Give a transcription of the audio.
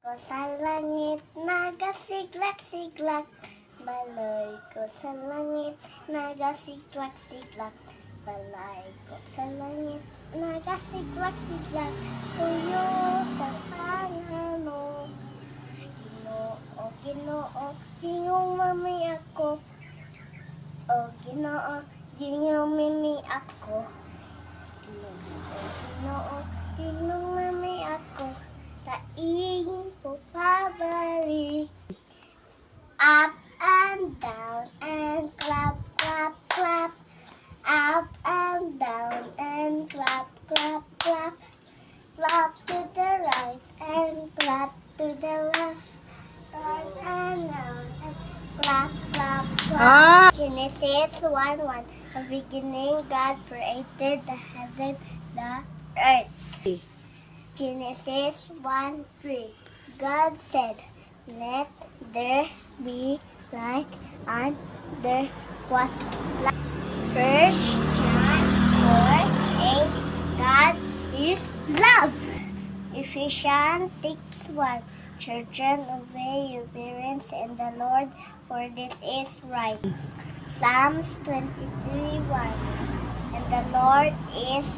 Ko sa langit, nagasiglak-siglak. Baloy ko sa langit, nagasiglak-siglak. Balay ko sa langit, nagasiglak-siglak. Tuyo sa pangano. Ginoo, Ginoo, Ginoong mami ako. O Ginoo, Ginoong mami ako. Ginoo, Ginoong mami ako. Taing po pabalik. Up and down and clap, clap, clap. Up and down and clap, clap, clap. Clap to the right and clap to the left. Turn and round and clap, clap, clap. Genesis 1:1. In the beginning, God created the heaven, the earth. Genesis 1:3. God said, "Let there be light," and there was light. 1 John 4:8. God is love. Ephesians 6:1. Children, obey your parents in the Lord, for this is right. Psalms 23:1. And the Lord is